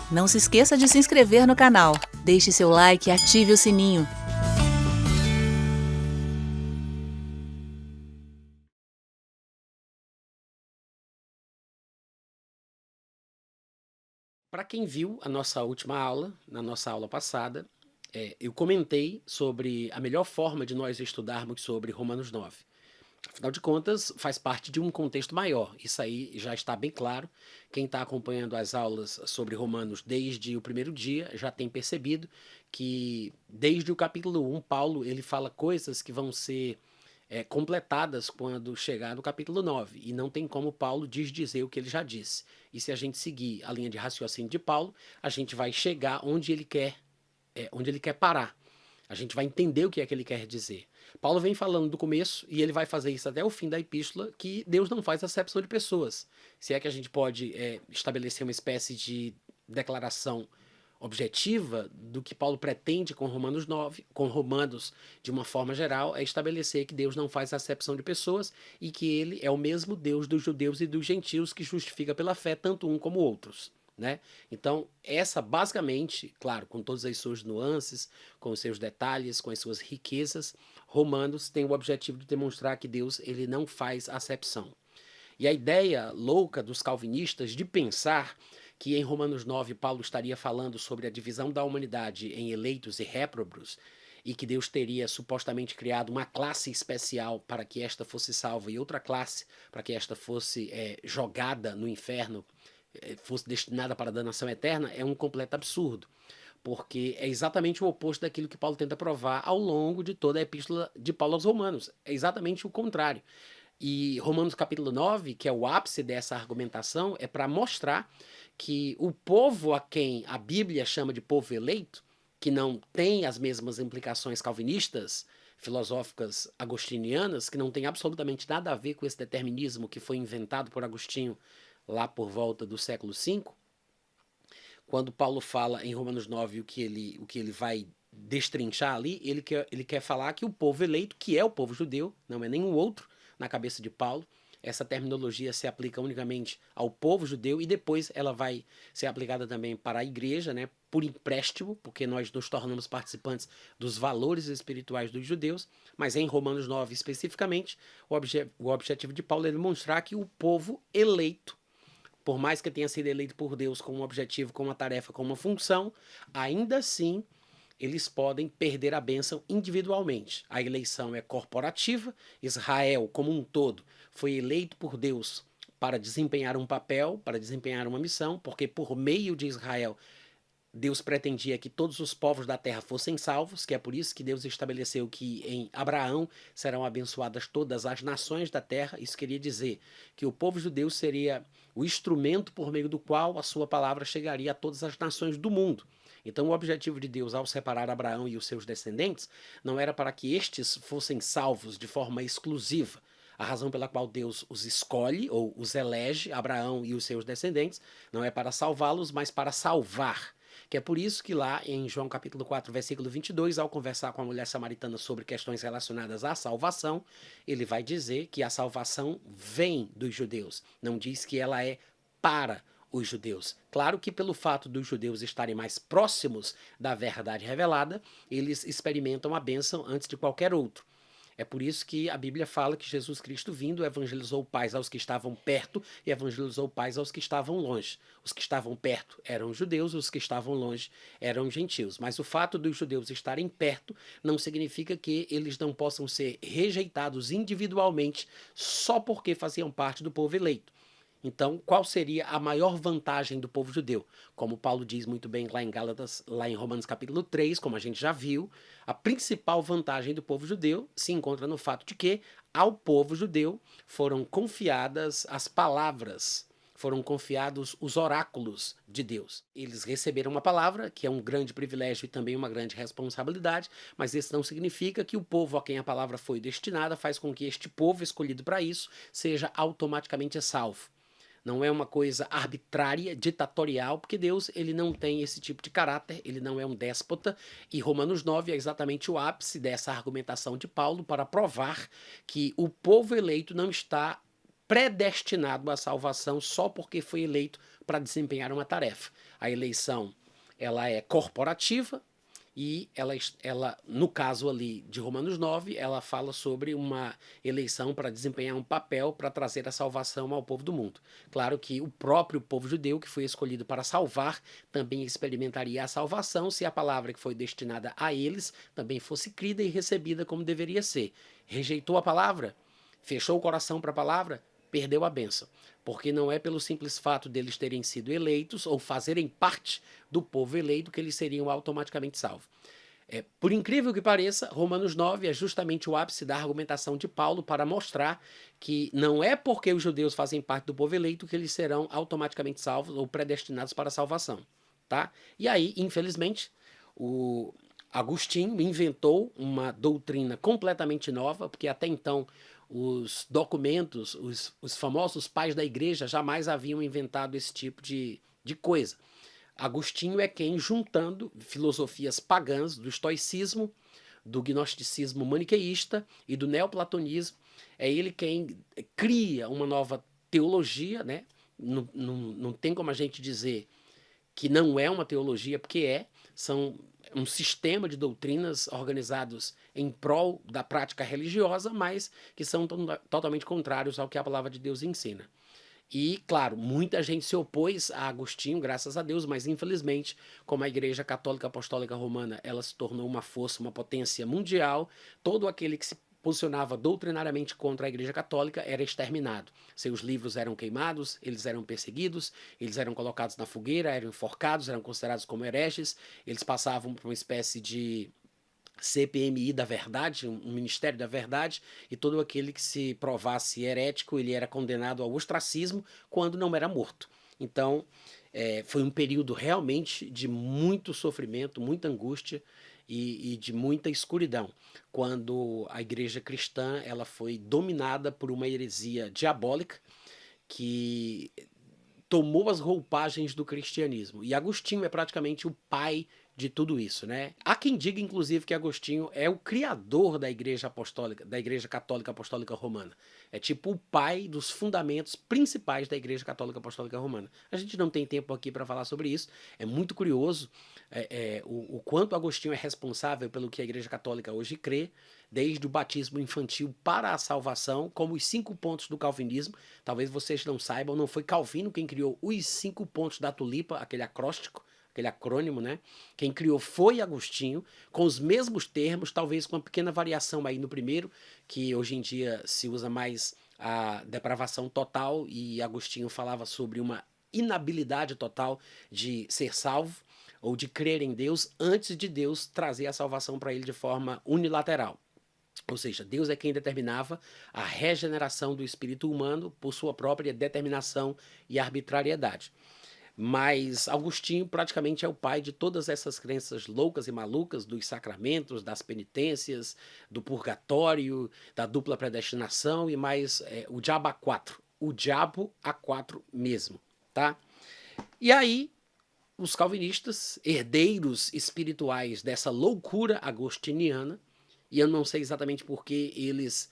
Não se esqueça de se inscrever no canal. Deixe seu like e ative o sininho. Para quem viu a nossa última aula, na nossa aula passada, eu comentei sobre a melhor forma de nós estudarmos sobre Romanos 9. Afinal de contas, faz parte de um contexto maior. Isso aí já está bem claro. Quem está acompanhando as aulas sobre Romanos desde o primeiro dia já tem percebido que desde o capítulo 1, Paulo ele fala coisas que vão ser completadas quando chegar no capítulo 9. E não tem como Paulo desdizer o que ele já disse. E se a gente seguir a linha de raciocínio de Paulo, a gente vai chegar onde ele quer parar. A gente vai entender o que é que ele quer dizer. Paulo vem falando do começo, e ele vai fazer isso até o fim da epístola, que Deus não faz acepção de pessoas. Se é que a gente pode estabelecer uma espécie de declaração objetiva do que Paulo pretende com Romanos 9, com Romanos de uma forma geral, é estabelecer que Deus não faz acepção de pessoas e que ele é o mesmo Deus dos judeus e dos gentios que justifica pela fé tanto um como outros. Né? Então, essa basicamente, claro, com todas as suas nuances, com os seus detalhes, com as suas riquezas, Romanos tem o objetivo de demonstrar que Deus ele não faz acepção. E a ideia louca dos calvinistas de pensar que em Romanos 9 Paulo estaria falando sobre a divisão da humanidade em eleitos e réprobos, e que Deus teria supostamente criado uma classe especial para que esta fosse salva e outra classe para que esta fosse jogada no inferno, fosse destinada para a danação eterna, é um completo absurdo. Porque é exatamente o oposto daquilo que Paulo tenta provar ao longo de toda a epístola de Paulo aos Romanos. É exatamente o contrário. E Romanos capítulo 9, que é o ápice dessa argumentação, é para mostrar que o povo a quem a Bíblia chama de povo eleito, que não tem as mesmas implicações calvinistas, filosóficas agostinianas, que não tem absolutamente nada a ver com esse determinismo que foi inventado por Agostinho lá por volta do século V, quando Paulo fala em Romanos 9 o que ele vai destrinchar ali, ele quer falar que o povo eleito, que é o povo judeu, não é nenhum outro, na cabeça de Paulo, essa terminologia se aplica unicamente ao povo judeu e depois ela vai ser aplicada também para a igreja, né, por empréstimo, porque nós nos tornamos participantes dos valores espirituais dos judeus, mas em Romanos 9 especificamente, o objetivo de Paulo é demonstrar que o povo eleito, por mais que tenha sido eleito por Deus com um objetivo, com uma tarefa, com uma função, ainda assim eles podem perder a bênção individualmente. A eleição é corporativa, Israel como um todo foi eleito por Deus para desempenhar um papel, para desempenhar uma missão, porque por meio de Israel Deus pretendia que todos os povos da terra fossem salvos, que é por isso que Deus estabeleceu que em Abraão serão abençoadas todas as nações da terra. Isso queria dizer que o povo judeu seria o instrumento por meio do qual a sua palavra chegaria a todas as nações do mundo. Então, o objetivo de Deus ao separar Abraão e os seus descendentes não era para que estes fossem salvos de forma exclusiva. A razão pela qual Deus os escolhe ou os elege, Abraão e os seus descendentes, não é para salvá-los, mas para salvar. Que é por isso que lá em João capítulo 4, versículo 22, ao conversar com a mulher samaritana sobre questões relacionadas à salvação, ele vai dizer que a salvação vem dos judeus. Não diz que ela é para os judeus. Claro que pelo fato dos judeus estarem mais próximos da verdade revelada, eles experimentam a bênção antes de qualquer outro. É por isso que a Bíblia fala que Jesus Cristo vindo evangelizou paz aos que estavam perto e evangelizou paz aos que estavam longe. Os que estavam perto eram judeus, os que estavam longe eram gentios. Mas o fato dos judeus estarem perto não significa que eles não possam ser rejeitados individualmente só porque faziam parte do povo eleito. Então, qual seria a maior vantagem do povo judeu? Como Paulo diz muito bem lá em Gálatas, lá em Romanos capítulo 3, como a gente já viu, a principal vantagem do povo judeu se encontra no fato de que ao povo judeu foram confiadas as palavras, foram confiados os oráculos de Deus. Eles receberam uma palavra, que é um grande privilégio e também uma grande responsabilidade, mas isso não significa que o povo a quem a palavra foi destinada faz com que este povo escolhido para isso seja automaticamente salvo. Não é uma coisa arbitrária, ditatorial, porque Deus ele não tem esse tipo de caráter, ele não é um déspota, e Romanos 9 é exatamente o ápice dessa argumentação de Paulo para provar que o povo eleito não está predestinado à salvação só porque foi eleito para desempenhar uma tarefa. A eleição, ela é corporativa e ela, no caso ali de Romanos 9, ela fala sobre uma eleição para desempenhar um papel para trazer a salvação ao povo do mundo. Claro que o próprio povo judeu, que foi escolhido para salvar, também experimentaria a salvação se a palavra que foi destinada a eles também fosse crida e recebida como deveria ser. Rejeitou a palavra? Fechou o coração para a palavra? Perdeu a bênção, porque não é pelo simples fato deles terem sido eleitos ou fazerem parte do povo eleito que eles seriam automaticamente salvos. Por incrível que pareça, Romanos 9 é justamente o ápice da argumentação de Paulo para mostrar que não é porque os judeus fazem parte do povo eleito que eles serão automaticamente salvos ou predestinados para a salvação. Tá? E aí, infelizmente, o Agostinho inventou uma doutrina completamente nova, porque até então os documentos, os famosos pais da igreja jamais haviam inventado esse tipo de coisa. Agostinho é quem, juntando filosofias pagãs do estoicismo, do gnosticismo maniqueísta e do neoplatonismo, é ele quem cria uma nova teologia, né? Não tem como a gente dizer que não é uma teologia, porque são um sistema de doutrinas organizados em prol da prática religiosa, mas que são totalmente contrários ao que a palavra de Deus ensina. E, claro, muita gente se opôs a Agostinho, graças a Deus, mas infelizmente, como a Igreja Católica Apostólica Romana, ela se tornou uma força, uma potência mundial, todo aquele que se posicionava doutrinariamente contra a Igreja Católica era exterminado. Seus livros eram queimados, eles eram perseguidos, eles eram colocados na fogueira, eram enforcados, eram considerados como hereges, eles passavam por uma espécie de CPMI da verdade, um Ministério da Verdade, e todo aquele que se provasse herético, ele era condenado ao ostracismo quando não era morto. Então, foi um período realmente de muito sofrimento, muita angústia e de muita escuridão, quando a igreja cristã ela foi dominada por uma heresia diabólica que tomou as roupagens do cristianismo. E Agostinho é praticamente o pai de tudo isso, né? Há quem diga, inclusive, que Agostinho é o criador da Igreja Apostólica, da Igreja Católica Apostólica Romana. É tipo o pai dos fundamentos principais da Igreja Católica Apostólica Romana. A gente não tem tempo aqui para falar sobre isso. É muito curioso o quanto Agostinho é responsável pelo que a Igreja Católica hoje crê, desde o batismo infantil para a salvação, como os 5 pontos do calvinismo. Talvez vocês não saibam, não foi Calvino quem criou os 5 pontos da tulipa, aquele acróstico, aquele acrônimo, né? Quem criou foi Agostinho, com os mesmos termos, talvez com uma pequena variação aí no primeiro, que hoje em dia se usa mais a depravação total, e Agostinho falava sobre uma inabilidade total de ser salvo ou de crer em Deus antes de Deus trazer a salvação para ele de forma unilateral. Ou seja, Deus é quem determinava a regeneração do espírito humano por sua própria determinação e arbitrariedade. Mas Agostinho praticamente é o pai de todas essas crenças loucas e malucas dos sacramentos, das penitências, do purgatório, da dupla predestinação e mais o diabo a 4. O diabo a 4 mesmo, tá? E aí, os calvinistas, herdeiros espirituais dessa loucura agostiniana, e eu não sei exatamente porque eles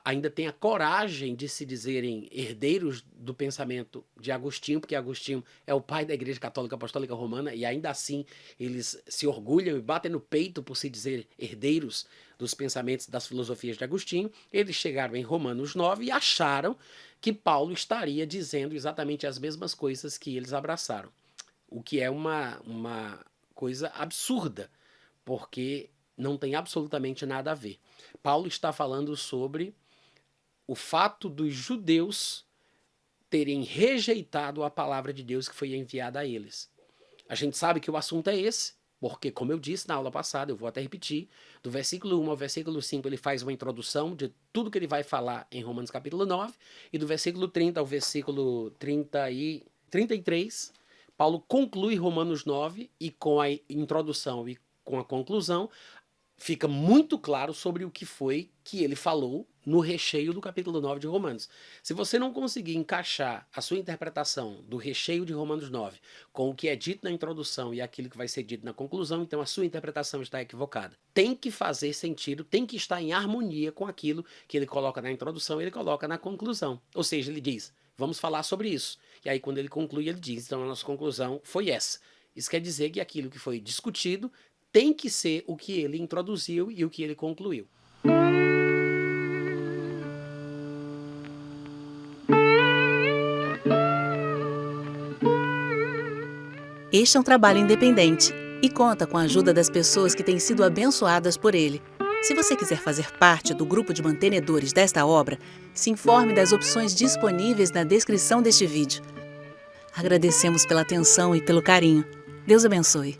ainda têm a coragem de se dizerem herdeiros do pensamento de Agostinho, porque Agostinho é o pai da Igreja Católica Apostólica Romana, e ainda assim eles se orgulham e batem no peito por se dizer herdeiros dos pensamentos das filosofias de Agostinho. Eles chegaram em Romanos 9 e acharam que Paulo estaria dizendo exatamente as mesmas coisas que eles abraçaram, o que é uma coisa absurda, porque não tem absolutamente nada a ver. Paulo está falando sobre o fato dos judeus terem rejeitado a palavra de Deus que foi enviada a eles. A gente sabe que o assunto é esse, porque, como eu disse na aula passada, eu vou até repetir, do versículo 1 ao versículo 5 ele faz uma introdução de tudo que ele vai falar em Romanos capítulo 9, e do versículo 30 ao versículo 33, Paulo conclui Romanos 9, e com a introdução e com a conclusão, fica muito claro sobre o que foi que ele falou no recheio do capítulo 9 de Romanos. Se você não conseguir encaixar a sua interpretação do recheio de Romanos 9 com o que é dito na introdução e aquilo que vai ser dito na conclusão, então a sua interpretação está equivocada. Tem que fazer sentido, tem que estar em harmonia com aquilo que ele coloca na introdução e ele coloca na conclusão. Ou seja, ele diz, vamos falar sobre isso. E aí quando ele conclui, ele diz, então a nossa conclusão foi essa. Isso quer dizer que aquilo que foi discutido tem que ser o que ele introduziu e o que ele concluiu. Este é um trabalho independente e conta com a ajuda das pessoas que têm sido abençoadas por ele. Se você quiser fazer parte do grupo de mantenedores desta obra, se informe das opções disponíveis na descrição deste vídeo. Agradecemos pela atenção e pelo carinho. Deus abençoe.